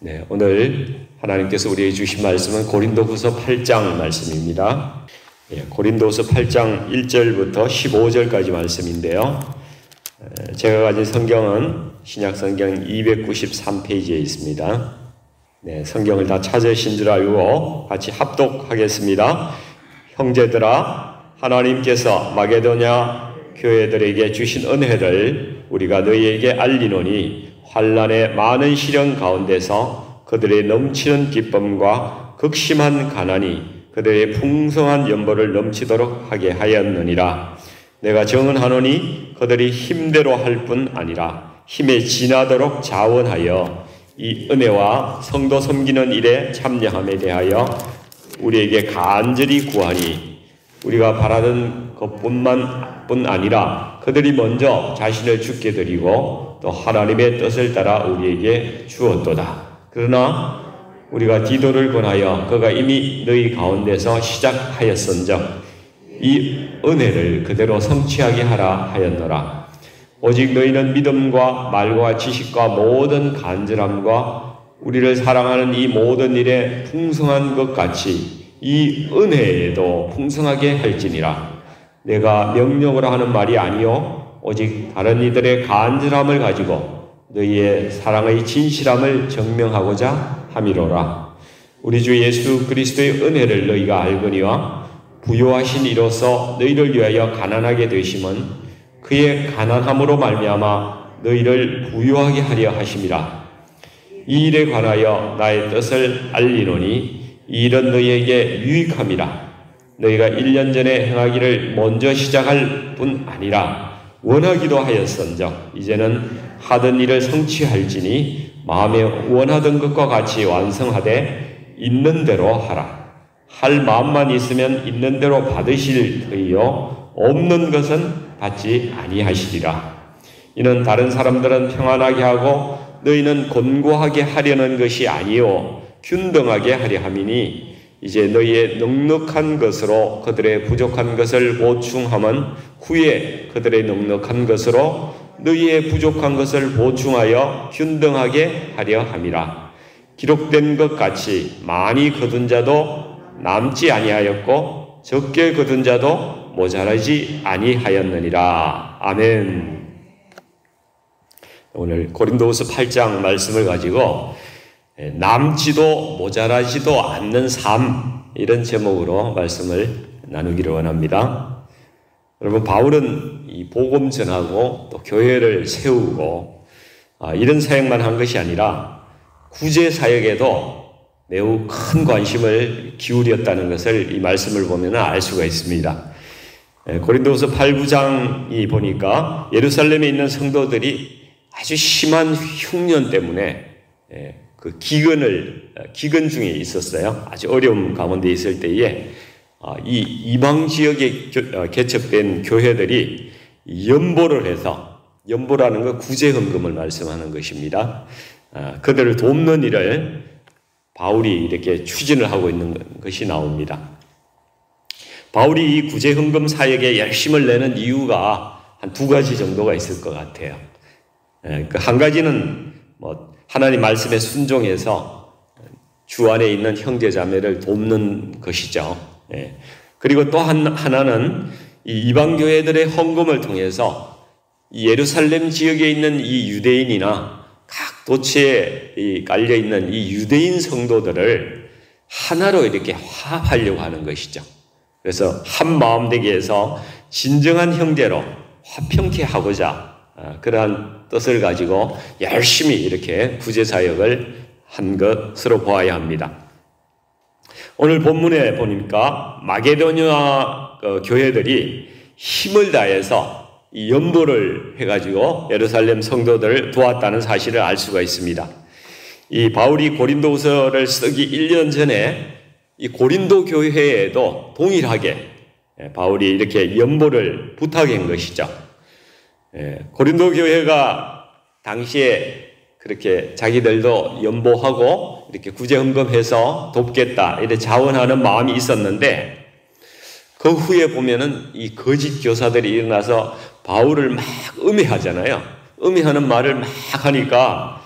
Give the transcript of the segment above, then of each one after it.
네, 오늘 하나님께서 우리에게 주신 말씀은 고린도후서 8장 말씀입니다. 고린도후서 8장 1절부터 15절까지 말씀인데요. 제가 가진 성경은 신약성경 293페이지에 있습니다. 네, 성경을 다 찾으신 줄 알고 같이 합독하겠습니다. 형제들아, 하나님께서 마게도냐 교회들에게 주신 은혜를 우리가 너희에게 알리노니 환난의 많은 시련 가운데서 그들의 넘치는 기쁨과 극심한 가난이 그들의 풍성한 연보를 넘치도록 하게 하였느니라. 내가 정언하노니 그들이 힘대로 할 뿐 아니라 힘에 지나도록 자원하여 이 은혜와 성도 섬기는 일에 참여함에 대하여 우리에게 간절히 구하니 우리가 바라는 것뿐만 아니라 그들이 먼저 자신을 주께 드리고 또 하나님의 뜻을 따라 우리에게 주었도다. 그러나 우리가 디도를 권하여 그가 이미 너희 가운데서 시작하였은즉 이 은혜를 그대로 성취하게 하라 하였노라. 오직 너희는 믿음과 말과 지식과 모든 간절함과 우리를 사랑하는 이 모든 일에 풍성한 것 같이 이 은혜에도 풍성하게 할지니라. 내가 명령으로 하는 말이 아니요 오직 다른 이들의 간절함을 가지고 너희의 사랑의 진실함을 증명하고자 함이로라. 우리 주 예수 그리스도의 은혜를 너희가 알거니와 부요하신 이로써 너희를 위하여 가난하게 되심은 그의 가난함으로 말미암아 너희를 부요하게 하려 하심이라. 이 일에 관하여 나의 뜻을 알리노니 이 일은 너희에게 유익함이라. 너희가 1년 전에 행하기를 먼저 시작할 뿐 아니라 원하기도 하였은즉 이제는 하던 일을 성취할지니 마음에 원하던 것과 같이 완성하되 있는 대로 하라. 할 마음만 있으면 있는 대로 받으실 터이요 없는 것은 받지 아니하시리라. 이는 다른 사람들은 평안하게 하고 너희는 곤고하게 하려는 것이 아니요 균등하게 하려 함이니 이제 너희의 넉넉한 것으로 그들의 부족한 것을 보충함은 후에 그들의 넉넉한 것으로 너희의 부족한 것을 보충하여 균등하게 하려 함이라. 기록된 것 같이 많이 거둔 자도 남지 아니하였고 적게 거둔 자도 모자라지 아니하였느니라. 아멘. 오늘 고린도후서 8장 말씀을 가지고 남지도 모자라지도 않는 삶, 이런 제목으로 말씀을 나누기를 원합니다. 여러분, 바울은 이 복음 전하고 또 교회를 세우고 이런 사역만 한 것이 아니라 구제 사역에도 매우 큰 관심을 기울였다는 것을 이 말씀을 보면 알 수가 있습니다. 고린도후서 8, 9장이 보니까 예루살렘에 있는 성도들이 아주 심한 흉년 때문에 그 기근 중에 있었어요. 아주 어려움 가운데 있을 때에 이 이방 지역에 개척된 교회들이 연보를 해서, 연보라는 건 구제헌금을 말씀하는 것입니다. 그들을 돕는 일을 바울이 이렇게 추진을 하고 있는 것이 나옵니다. 바울이 이 구제헌금 사역에 열심을 내는 이유가 한 두 가지 정도가 있을 것 같아요. 한 가지는 하나님 말씀에 순종해서 주 안에 있는 형제 자매를 돕는 것이죠. 그리고 또 하나는 이 이방 교회들의 헌금을 통해서 예루살렘 지역에 있는 이 유대인이나 각 도처에 깔려 있는 이 유대인 성도들을 하나로 이렇게 화합하려고 하는 것이죠. 그래서 한 마음 되게 해서 진정한 형제로 화평케 하고자 그러한 뜻을 가지고 열심히 이렇게 구제사역을 한 것으로 보아야 합니다. 오늘 본문에 보니까 마게도냐 교회들이 힘을 다해서 이 연보를 해가지고 예루살렘 성도들을 도왔다는 사실을 알 수가 있습니다. 이 바울이 고린도후서를 쓰기 1년 전에 이 고린도 교회에도 동일하게 바울이 이렇게 연보를 부탁한 것이죠. 고린도 교회가 당시에 그렇게 자기들도 연보하고 이렇게 구제헌금해서 돕겠다 이렇게 자원하는 마음이 있었는데 그 후에 보면은 이 거짓 교사들이 일어나서 바울을 막 음해하잖아요. 음해하는 말을 막 하니까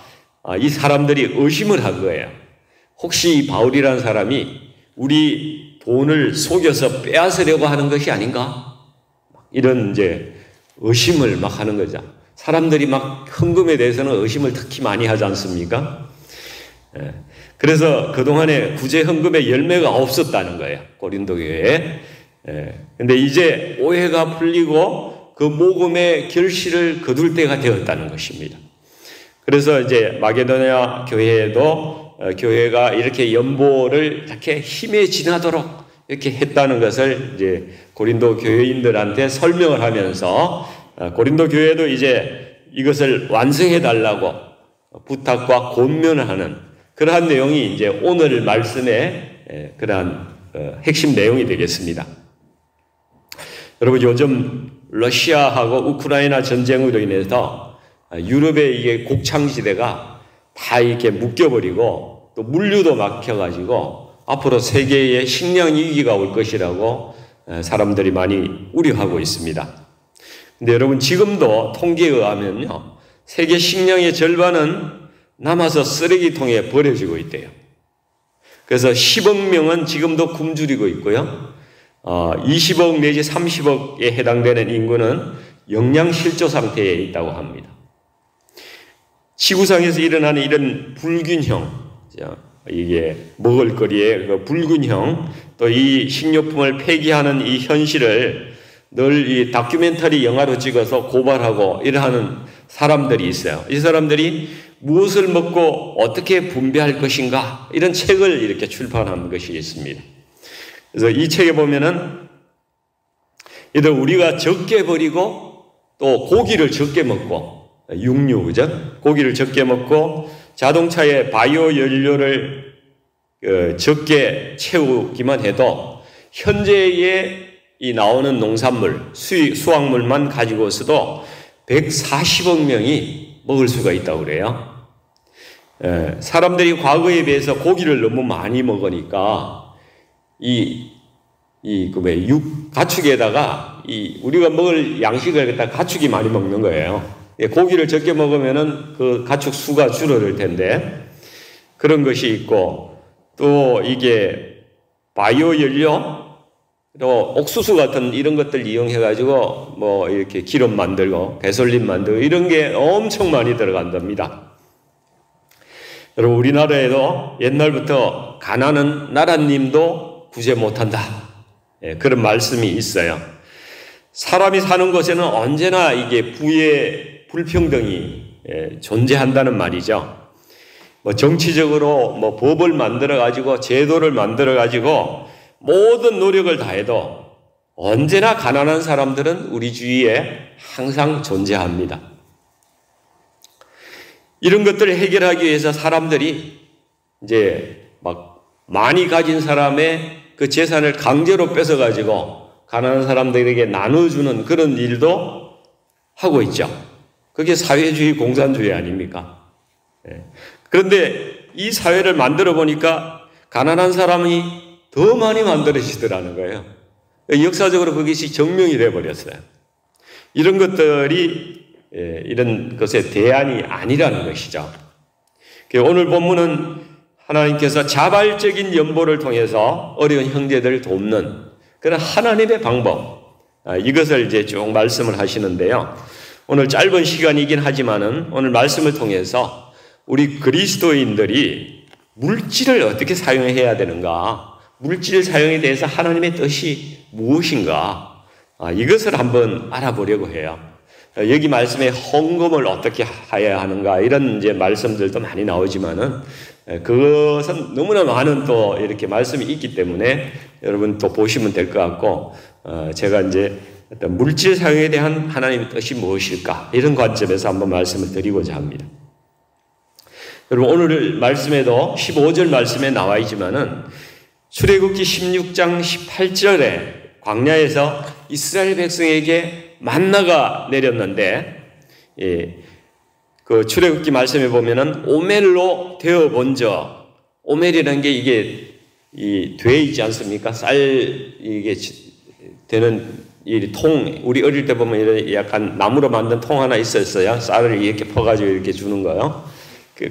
이 사람들이 의심을 한 거예요. 혹시 이 바울이라는 사람이 우리 돈을 속여서 빼앗으려고 하는 것이 아닌가? 이런 이제 의심을 막 하는 거죠. 사람들이 막 헌금에 대해서는 의심을 특히 많이 하지 않습니까? 그래서 그동안에 구제 헌금의 열매가 없었다는 거예요. 고린도 교회에. 근데 이제 오해가 풀리고 그 모금의 결실을 거둘 때가 되었다는 것입니다. 그래서 이제 마게도냐 교회에도 교회가 이렇게 연보를 이렇게 힘에 지나도록 이렇게 했다는 것을 이제 고린도 교회인들한테 설명을 하면서 고린도 교회도 이제 이것을 완성해 달라고 부탁과 권면을 하는 그러한 내용이 이제 오늘 말씀의 그러한 핵심 내용이 되겠습니다. 여러분, 요즘 러시아하고 우크라이나 전쟁으로 인해서 유럽의 이게 곡창지대가 다 이렇게 묶여버리고 또 물류도 막혀가지고 앞으로 세계에 식량 위기가 올 것이라고 사람들이 많이 우려하고 있습니다. 근데 여러분, 지금도 통계에 의하면요, 세계 식량의 절반은 남아서 쓰레기통에 버려지고 있대요. 그래서 10억 명은 지금도 굶주리고 있고요. 20억 내지 30억에 해당되는 인구는 영양실조 상태에 있다고 합니다. 지구상에서 일어나는 이런 불균형, 이게 먹을거리의 그 불균형, 또 이 식료품을 폐기하는 이 현실을 늘 이 다큐멘터리 영화로 찍어서 고발하고 이러하는 사람들이 있어요. 이 사람들이 무엇을 먹고 어떻게 분배할 것인가, 이런 책을 이렇게 출판한 것이 있습니다. 그래서 이 책에 보면은 이들 우리가 적게 버리고 또 고기를 적게 먹고, 육류, 그죠? 고기를 적게 먹고 자동차에 바이오 연료를 적게 채우기만 해도 현재의 이 나오는 농산물, 수확물만 가지고서도 140억 명이 먹을 수가 있다고 그래요. 사람들이 과거에 비해서 고기를 너무 많이 먹으니까 가축에다가 우리가 먹을 양식을 갖다 가축이 많이 먹는 거예요. 고기를 적게 먹으면은 그 가축 수가 줄어들 텐데, 그런 것이 있고, 또 이게 바이오 연료, 또 옥수수 같은 이런 것들 이용해가지고 뭐 이렇게 기름 만들고 가솔린 만들고 이런 게 엄청 많이 들어간답니다. 여러분, 우리나라에도 옛날부터 가난한 나라님도 구제 못한다, 그런 말씀이 있어요. 사람이 사는 곳에는 언제나 이게 부의 불평등이 존재한다는 말이죠. 뭐 정치적으로 뭐 법을 만들어 가지고 제도를 만들어 가지고 모든 노력을 다해도 언제나 가난한 사람들은 우리 주위에 항상 존재합니다. 이런 것들을 해결하기 위해서 사람들이 이제 막 많이 가진 사람의 그 재산을 강제로 뺏어 가지고 가난한 사람들에게 나눠주는 그런 일도 하고 있죠. 그게 사회주의, 공산주의 아닙니까? 그런데 이 사회를 만들어 보니까 가난한 사람이 더 많이 만들어지더라는 거예요. 역사적으로 그것이 증명이 되어버렸어요. 이런 것들이 이런 것의 대안이 아니라는 것이죠. 오늘 본문은 하나님께서 자발적인 연보를 통해서 어려운 형제들을 돕는 그런 하나님의 방법, 이것을 이제 쭉 말씀을 하시는데요. 오늘 짧은 시간이긴 하지만은 오늘 말씀을 통해서 우리 그리스도인들이 물질을 어떻게 사용해야 되는가, 물질 사용에 대해서 하나님의 뜻이 무엇인가, 이것을 한번 알아보려고 해요. 여기 말씀에 헌금을 어떻게 해야 하는가, 이런 이제 말씀들도 많이 나오지만은 그것은 너무나 많은 또 이렇게 말씀이 있기 때문에 여러분 또 보시면 될 것 같고, 제가 이제 어떤 물질 사용에 대한 하나님의 뜻이 무엇일까, 이런 관점에서 한번 말씀을 드리고자 합니다. 여러분, 오늘 말씀에도 15절 말씀에 나와 있지만은 출애굽기 16장 18절에 광야에서 이스라엘 백성에게 만나가 내렸는데, 그 출애굽기 말씀에 보면은 오멜로 데워 번져, 오멜이라는 게 이게 돼 있지 않습니까? 쌀 이게 되는 이 통, 우리 어릴 때 보면 이런 약간 나무로 만든 통 하나 있었어요. 쌀을 이렇게 퍼가지고 이렇게 주는 거요.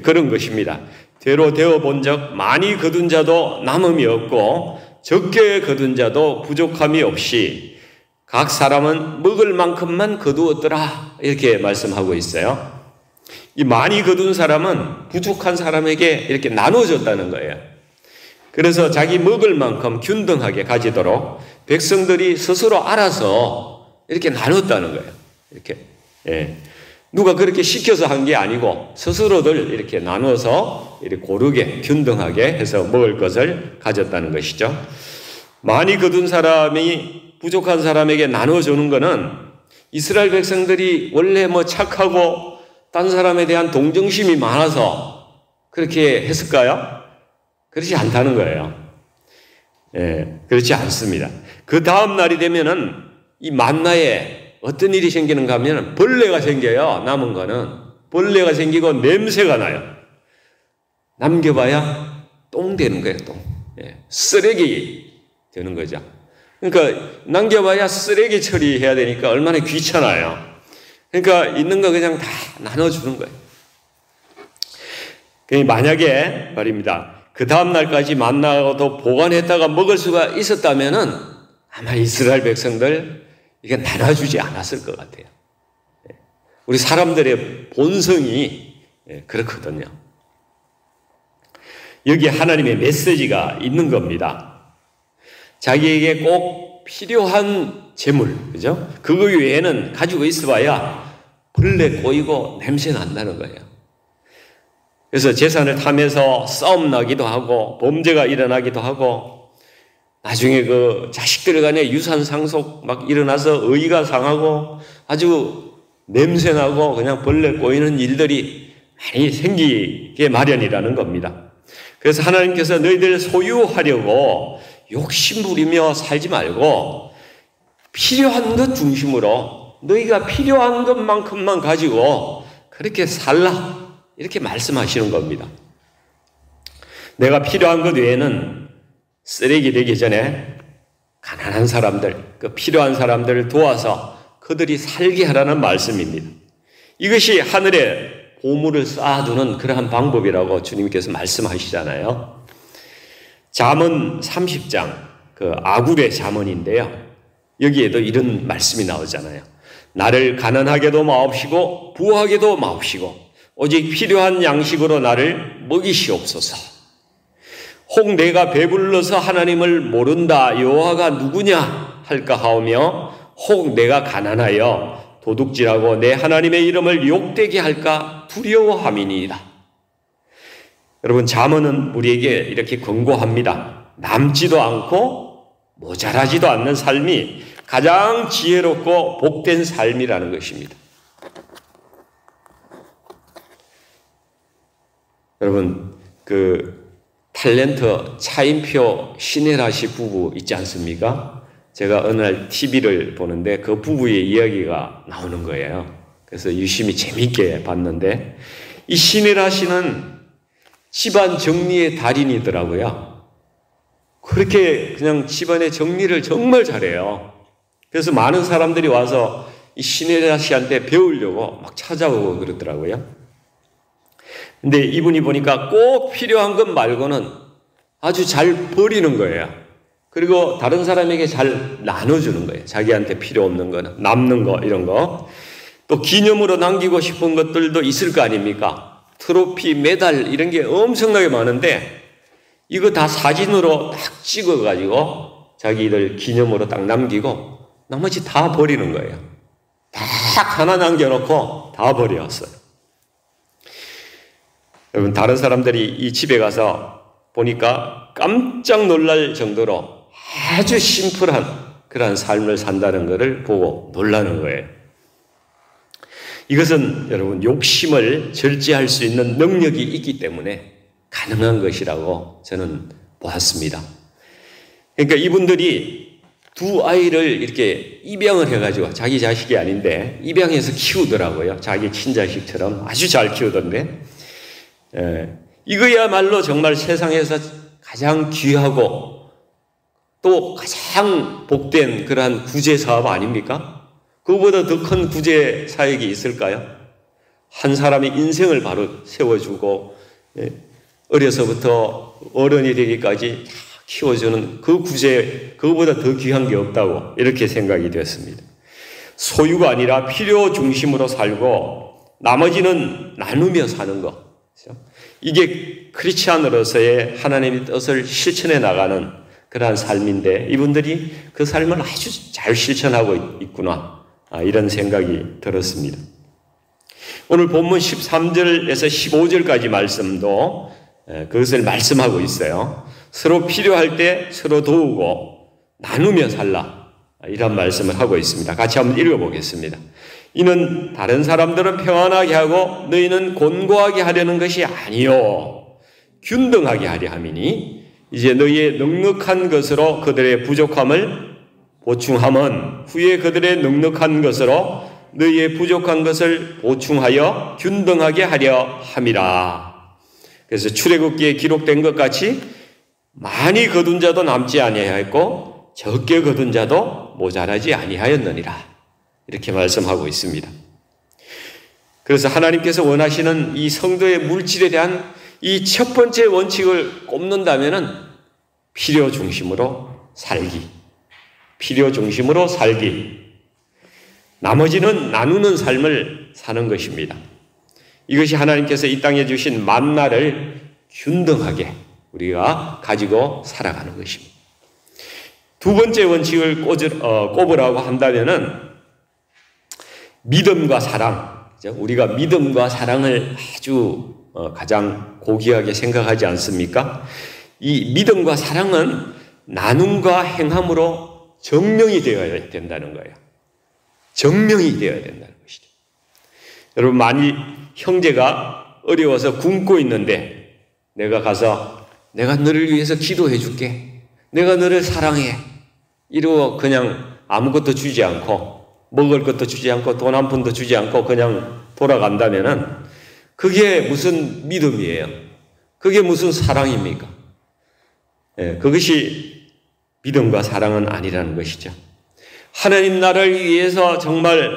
그런 것입니다. 되로 되어 본 적 많이 거둔 자도 남음이 없고 적게 거둔 자도 부족함이 없이 각 사람은 먹을 만큼만 거두었더라 이렇게 말씀하고 있어요. 이 많이 거둔 사람은 부족한 사람에게 이렇게 나눠줬다는 거예요. 그래서 자기 먹을 만큼 균등하게 가지도록 백성들이 스스로 알아서 이렇게 나눴다는 거예요. 이렇게. 예. 누가 그렇게 시켜서 한 게 아니고 스스로들 이렇게 나눠서 이렇게 고르게 균등하게 해서 먹을 것을 가졌다는 것이죠. 많이 거둔 사람이 부족한 사람에게 나눠주는 것은 이스라엘 백성들이 원래 뭐 착하고 딴 사람에 대한 동정심이 많아서 그렇게 했을까요? 그렇지 않다는 거예요. 예, 그렇지 않습니다. 그 다음 날이 되면은 이 만나에 어떤 일이 생기는가 하면 벌레가 생겨요. 남은 거는 벌레가 생기고 냄새가 나요. 남겨봐야 똥 되는 거예요. 똥. 예, 쓰레기 되는 거죠. 그러니까 남겨봐야 쓰레기 처리해야 되니까 얼마나 귀찮아요. 그러니까 있는 거 그냥 다 나눠주는 거예요. 만약에 말입니다. 그 다음 날까지 만나도 보관했다가 먹을 수가 있었다면은 아마 이스라엘 백성들 이게 나눠주지 않았을 것 같아요. 우리 사람들의 본성이 그렇거든요. 여기 하나님의 메시지가 있는 겁니다. 자기에게 꼭 필요한 재물, 그죠? 그거 외에는 가지고 있어봐야 벌레 꼬이고 냄새 난다는 거예요. 그래서 재산을 타면서 싸움 나기도 하고 범죄가 일어나기도 하고 나중에 그 자식들 간에 유산 상속 막 일어나서 의의가 상하고 아주 냄새나고 그냥 벌레 꼬이는 일들이 많이 생기게 마련이라는 겁니다. 그래서 하나님께서 너희들 소유하려고 욕심부리며 살지 말고 필요한 것 중심으로 너희가 필요한 것만큼만 가지고 그렇게 살라 이렇게 말씀하시는 겁니다. 내가 필요한 것 외에는 쓰레기 되기 전에 가난한 사람들, 그 필요한 사람들을 도와서 그들이 살게 하라는 말씀입니다. 이것이 하늘에 보물을 쌓아두는 그러한 방법이라고 주님께서 말씀하시잖아요. 잠언 30장, 그 아굴의 잠언인데요. 여기에도 이런 말씀이 나오잖아요. 나를 가난하게도 마옵시고 부하게도 마옵시고 오직 필요한 양식으로 나를 먹이시옵소서. 혹 내가 배불러서 하나님을 모른다 여호와가 누구냐 할까 하오며 혹 내가 가난하여 도둑질하고 내 하나님의 이름을 욕되게 할까 두려워함이니이다. 여러분 잠언은 우리에게 이렇게 권고합니다. 남지도 않고 모자라지도 않는 삶이 가장 지혜롭고 복된 삶이라는 것입니다. 여러분 그 탤런트 차인표 신혜라 씨 부부 있지 않습니까? 제가 어느 날 TV를 보는데 그 부부의 이야기가 나오는 거예요. 그래서 유심히 재미있게 봤는데 이 신혜라 씨는 집안 정리의 달인이더라고요. 그렇게 그냥 집안의 정리를 정말 잘해요. 그래서 많은 사람들이 와서 이 신혜라 씨한테 배우려고 막 찾아오고 그러더라고요. 근데 이분이 보니까 꼭 필요한 것 말고는 아주 잘 버리는 거예요. 그리고 다른 사람에게 잘 나눠주는 거예요. 자기한테 필요 없는 거는 남는 거 이런 거. 또 기념으로 남기고 싶은 것들도 있을 거 아닙니까? 트로피, 메달 이런 게 엄청나게 많은데 이거 다 사진으로 딱 찍어가지고 자기들 기념으로 딱 남기고 나머지 다 버리는 거예요. 딱 하나 남겨놓고 다 버렸어요. 여러분 다른 사람들이 이 집에 가서 보니까 깜짝 놀랄 정도로 아주 심플한 그러한 삶을 산다는 것을 보고 놀라는 거예요. 이것은 여러분 욕심을 절제할 수 있는 능력이 있기 때문에 가능한 것이라고 저는 보았습니다. 그러니까 이분들이 두 아이를 이렇게 입양을 해가지고 자기 자식이 아닌데 입양해서 키우더라고요. 자기 친자식처럼 아주 잘 키우던데 이거야말로 정말 세상에서 가장 귀하고 또 가장 복된 그러한 구제 사업 아닙니까? 그거보다 더 큰 구제 사역이 있을까요? 한 사람의 인생을 바로 세워주고 어려서부터 어른이 되기까지 키워주는 그 구제, 그거보다 더 귀한 게 없다고 이렇게 생각이 되었습니다. 소유가 아니라 필요 중심으로 살고 나머지는 나누며 사는 것. 이게 크리스찬으로서의 하나님의 뜻을 실천해 나가는 그러한 삶인데 이분들이 그 삶을 아주 잘 실천하고 있구나. 이런 생각이 들었습니다. 오늘 본문 13절에서 15절까지 말씀도 그것을 말씀하고 있어요. 서로 필요할 때 서로 도우고 나누며 살라. 이런 말씀을 하고 있습니다. 같이 한번 읽어보겠습니다. 이는 다른 사람들은 평안하게 하고 너희는 곤고하게 하려는 것이 아니요 균등하게 하려 함이니 이제 너희의 넉넉한 것으로 그들의 부족함을 보충함은 후에 그들의 넉넉한 것으로 너희의 부족한 것을 보충하여 균등하게 하려 함이라. 그래서 출애굽기에 기록된 것 같이 많이 거둔 자도 남지 아니하였고 적게 거둔 자도 모자라지 아니하였느니라. 이렇게 말씀하고 있습니다. 그래서 하나님께서 원하시는 이 성도의 물질에 대한 이 첫 번째 원칙을 꼽는다면은 필요 중심으로 살기. 필요 중심으로 살기. 나머지는 나누는 삶을 사는 것입니다. 이것이 하나님께서 이 땅에 주신 만나를 균등하게 우리가 가지고 살아가는 것입니다. 두 번째 원칙을 꼽으라고 한다면은 믿음과 사랑. 우리가 믿음과 사랑을 아주 가장 고귀하게 생각하지 않습니까? 이 믿음과 사랑은 나눔과 행함으로 증명이 되어야 된다는 거예요. 증명이 되어야 된다는 것이죠. 여러분, 만일 형제가 어려워서 굶고 있는데 내가 가서 내가 너를 위해서 기도해 줄게. 내가 너를 사랑해. 이러고 그냥 아무것도 주지 않고 먹을 것도 주지 않고 돈 한 푼도 주지 않고 그냥 돌아간다면은 그게 무슨 믿음이에요? 그게 무슨 사랑입니까? 그것이 믿음과 사랑은 아니라는 것이죠. 하나님 나라를 위해서 정말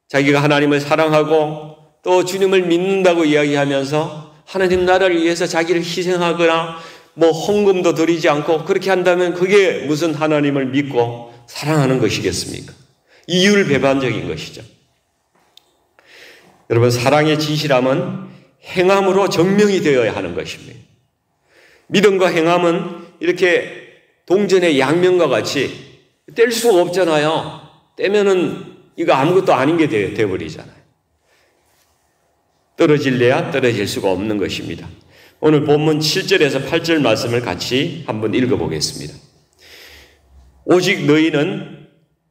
자기가 하나님을 사랑하고 또 주님을 믿는다고 이야기하면서 하나님 나라를 위해서 자기를 희생하거나 헌금도 드리지 않고 그렇게 한다면 그게 무슨 하나님을 믿고 사랑하는 것이겠습니까? 이율배반적인 것이죠. 여러분, 사랑의 진실함은 행함으로 증명이 되어야 하는 것입니다. 믿음과 행함은 이렇게 동전의 양면과 같이 뗄 수가 없잖아요. 떼면은 이거 아무것도 아닌 게 되어버리잖아요. 떨어질래야 떨어질 수가 없는 것입니다. 오늘 본문 7절에서 8절 말씀을 같이 한번 읽어보겠습니다. 오직 너희는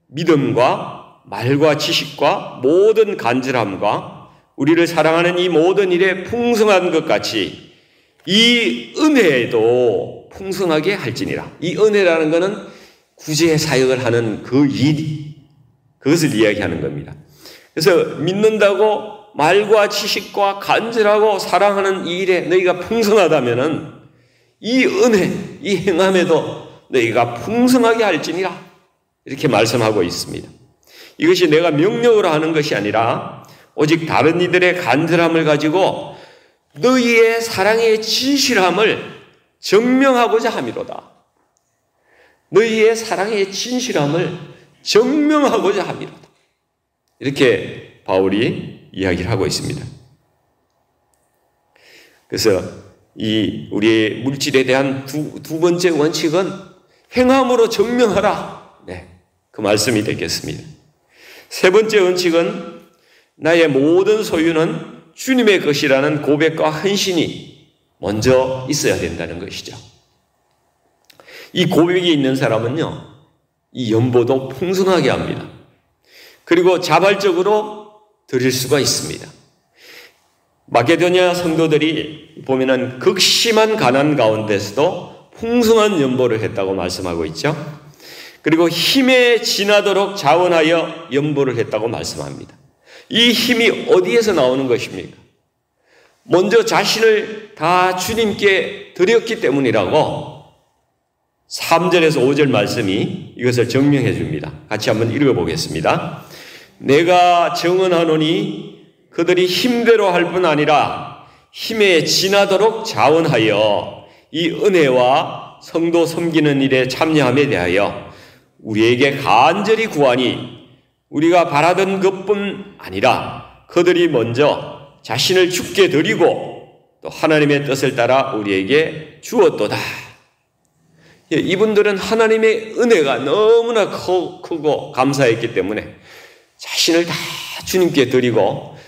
믿음과 말과 지식과 모든 간절함과 우리를 사랑하는 이 모든 일에 풍성한 것 같이 이 은혜에도 풍성하게 할지니라. 이 은혜라는 것은 구제 사역을 하는 그 일, 그것을 이야기하는 겁니다. 그래서 믿는다고 말과 지식과 간절하고 사랑하는 이 일에 너희가 풍성하다면은 이 은혜, 이 행함에도 너희가 풍성하게 할지니라. 이렇게 말씀하고 있습니다. 이것이 내가 명령으로 하는 것이 아니라 오직 다른 이들의 간절함을 가지고 너희의 사랑의 진실함을 증명하고자 함이로다. 너희의 사랑의 진실함을 증명하고자 함이로다. 이렇게 바울이 이야기를 하고 있습니다. 그래서 이 우리의 물질에 대한 두 번째 원칙은 행함으로 증명하라. 그 말씀이 되겠습니다. 세 번째 원칙은 나의 모든 소유는 주님의 것이라는 고백과 헌신이 먼저 있어야 된다는 것이죠. 이 고백이 있는 사람은요, 이 연보도 풍성하게 합니다. 그리고 자발적으로 드릴 수가 있습니다. 마게도냐 성도들이 보면은 극심한 가난 가운데서도 풍성한 연보를 했다고 말씀하고 있죠. 그리고 힘에 지나도록 자원하여 연보를 했다고 말씀합니다. 이 힘이 어디에서 나오는 것입니까? 먼저 자신을 다 주님께 드렸기 때문이라고 3절에서 5절 말씀이 이것을 증명해 줍니다. 같이 한번 읽어보겠습니다. 내가 정언하노니 그들이 힘대로 할 뿐 아니라 힘에 지나도록 자원하여 이 은혜와 성도 섬기는 일에 참여함에 대하여 우리에게 간절히 구하니 우리가 바라던 것뿐 아니라 그들이 먼저 자신을 주께 드리고 또 하나님의 뜻을 따라 우리에게 주었도다. 이분들은 하나님의 은혜가 너무나 크고 감사했기 때문에 자신을 다 주님께 드리고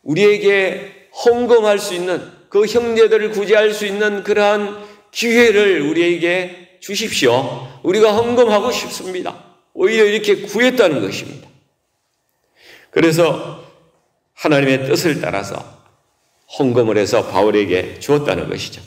우리에게 헌금할 수 있는, 그 형제들을 구제할 수 있는 그러한 기회를 우리에게 주십시오. 우리가 헌금하고 싶습니다. 오히려 이렇게 구했다는 것입니다. 그래서 하나님의 뜻을 따라서 헌금을 해서 바울에게 주었다는 것이죠.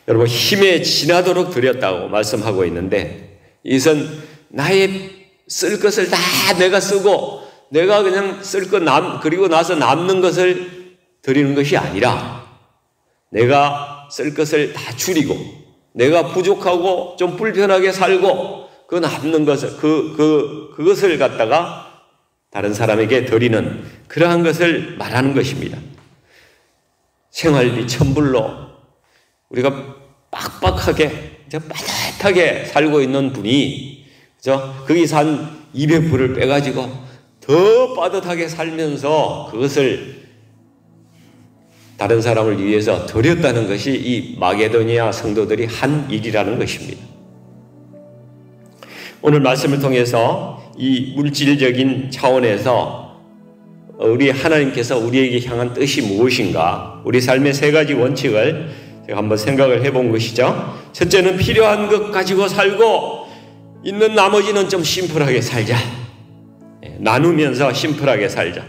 여러분, 힘에 지나도록 드렸다고 말씀하고 있는데 이것은 나의 쓸 것을 다 내가 쓰고 내가 그냥 쓸 것 그리고 나서 남는 것을 드리는 것이 아니라 내가 쓸 것을 다 줄이고 내가 부족하고 좀 불편하게 살고 그 남는 것을 그것을 갖다가 다른 사람에게 드리는 그러한 것을 말하는 것입니다. 생활비 1,000불로 우리가 빡빡하게 빠듯하게 살고 있는 분이 거기서 한 200불을 빼가지고 더 빠듯하게 살면서 그것을 다른 사람을 위해서 드렸다는 것이 이 마게도니아 성도들이 한 일이라는 것입니다. 오늘 말씀을 통해서 이 물질적인 차원에서 우리 하나님께서 우리에게 향한 뜻이 무엇인가, 우리 삶의 3가지 원칙을 제가 한번 생각을 해본 것이죠. 첫째는 필요한 것 가지고 살고 있는 나머지는 좀 심플하게 살자. 나누면서 심플하게 살자.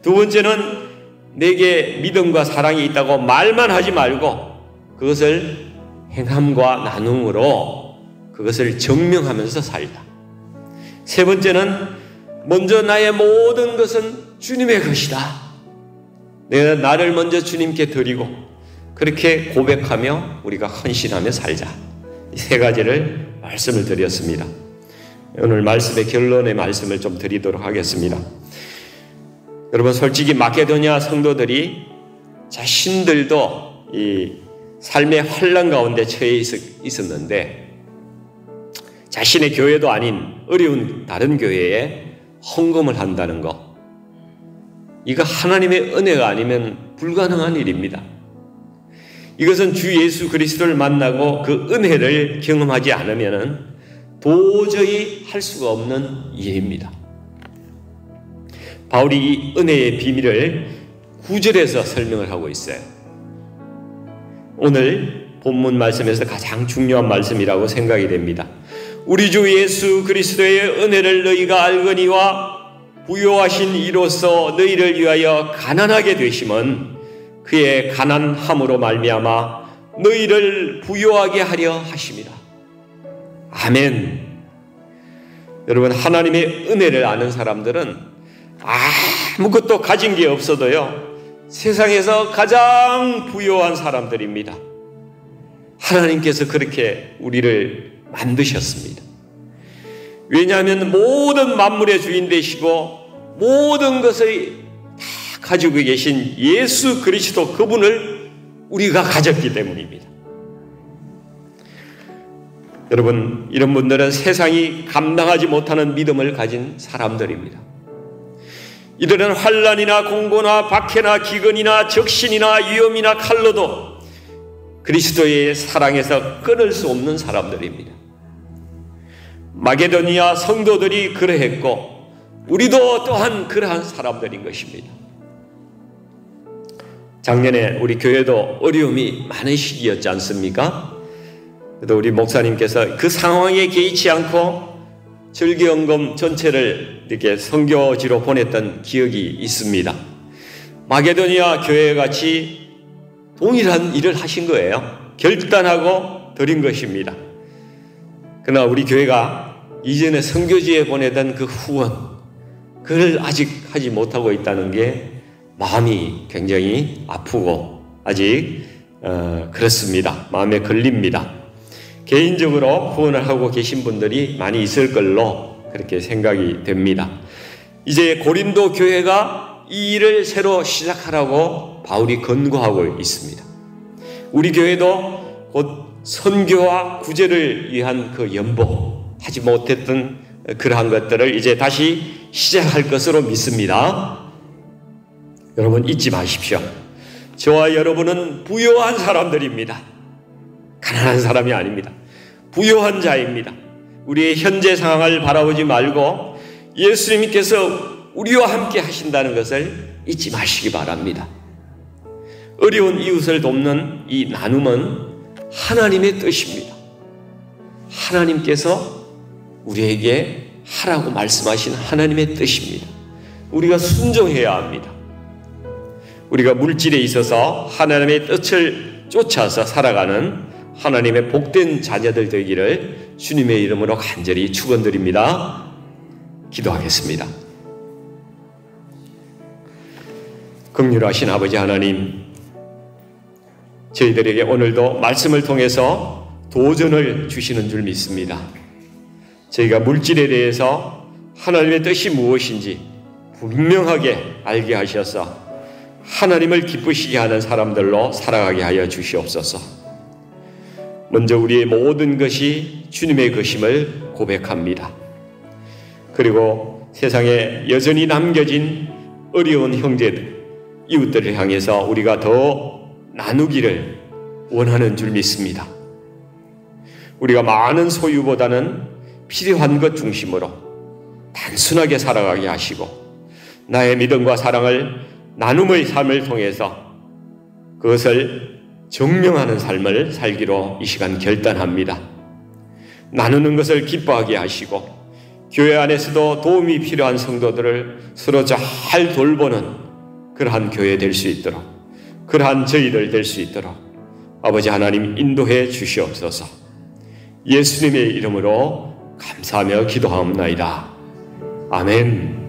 두 번째는 내게 믿음과 사랑이 있다고 말만 하지 말고 그것을 행함과 나눔으로 그것을 증명하면서 살자. 세 번째는 먼저 나의 모든 것은 주님의 것이다. 내가 나를 먼저 주님께 드리고 그렇게 고백하며 우리가 헌신하며 살자. 이 3가지를 말씀을 드렸습니다. 오늘 말씀의 결론의 말씀을 좀 드리도록 하겠습니다. 여러분, 솔직히 마케도니아 성도들이 자신들도 이 삶의 환난 가운데 처해 있었는데 자신의 교회도 아닌 어려운 다른 교회에 헌금을 한다는 것, 이거 하나님의 은혜가 아니면 불가능한 일입니다. 이것은 주 예수 그리스도를 만나고 그 은혜를 경험하지 않으면 도저히 할 수가 없는 일입니다. 바울이 이 은혜의 비밀을 9절에서 설명을 하고 있어요. 오늘 본문 말씀에서 가장 중요한 말씀이라고 생각이 됩니다. 우리 주 예수 그리스도의 은혜를 너희가 알거니와 부요하신 이로써 너희를 위하여 가난하게 되심은 그의 가난함으로 말미암아 너희를 부요하게 하려 하심이라. 아멘. 여러분, 하나님의 은혜를 아는 사람들은 아무것도 가진 게 없어도요 세상에서 가장 부요한 사람들입니다. 하나님께서 그렇게 우리를 만드셨습니다. 왜냐하면 모든 만물의 주인 되시고 모든 것을 다 가지고 계신 예수 그리스도 그분을 우리가 가졌기 때문입니다. 여러분, 이런 분들은 세상이 감당하지 못하는 믿음을 가진 사람들입니다. 이들은 환난이나 공고나 박해나 기근이나 적신이나 위험이나 칼로도 그리스도의 사랑에서 끊을 수 없는 사람들입니다. 마게도니아 성도들이 그러했고 우리도 또한 그러한 사람들인 것입니다. 작년에 우리 교회도 어려움이 많은 시기였지 않습니까? 그래도 우리 목사님께서 그 상황에 개의치 않고 절기연금 전체를 이렇게 선교지로 보냈던 기억이 있습니다. 마게도니아 교회같이 동일한 일을 하신 거예요. 결단하고 드린 것입니다. 그러나 우리 교회가 이전에 선교지에 보내던 그 후원, 그걸 아직 하지 못하고 있다는 게 마음이 굉장히 아프고 아직 그렇습니다. 마음에 걸립니다. 개인적으로 후원을 하고 계신 분들이 많이 있을 걸로 그렇게 생각이 됩니다. 이제 고린도 교회가 이 일을 새로 시작하라고 바울이 권고하고 있습니다. 우리 교회도 곧 선교와 구제를 위한 그 연보하지 못했던 그러한 것들을 이제 다시 시작할 것으로 믿습니다. 여러분 잊지 마십시오. 저와 여러분은 부요한 사람들입니다. 가난한 사람이 아닙니다. 부요한 자입니다. 우리의 현재 상황을 바라보지 말고 예수님께서 우리와 함께 하신다는 것을 잊지 마시기 바랍니다. 어려운 이웃을 돕는 이 나눔은 하나님의 뜻입니다. 하나님께서 우리에게 하라고 말씀하신 하나님의 뜻입니다. 우리가 순종해야 합니다. 우리가 물질에 있어서 하나님의 뜻을 쫓아서 살아가는 하나님의 복된 자녀들 되기를 주님의 이름으로 간절히 축원드립니다. 기도하겠습니다. 긍휼하신 아버지 하나님, 저희들에게 오늘도 말씀을 통해서 도전을 주시는 줄 믿습니다. 저희가 물질에 대해서 하나님의 뜻이 무엇인지 분명하게 알게 하셔서 하나님을 기쁘시게 하는 사람들로 살아가게 하여 주시옵소서. 먼저 우리의 모든 것이 주님의 것임을 고백합니다. 그리고 세상에 여전히 남겨진 어려운 형제들, 이웃들을 향해서 우리가 더 나누기를 원하는 줄 믿습니다. 우리가 많은 소유보다는 필요한 것 중심으로 단순하게 살아가게 하시고 나의 믿음과 사랑을 나눔의 삶을 통해서 그것을 증명하는 삶을 살기로 이 시간 결단합니다. 나누는 것을 기뻐하게 하시고 교회 안에서도 도움이 필요한 성도들을 서로 잘 돌보는 그러한 교회 될 수 있도록, 그러한 저희들 될 수 있도록 아버지 하나님 인도해 주시옵소서. 예수님의 이름으로 감사하며 기도하옵나이다. 아멘.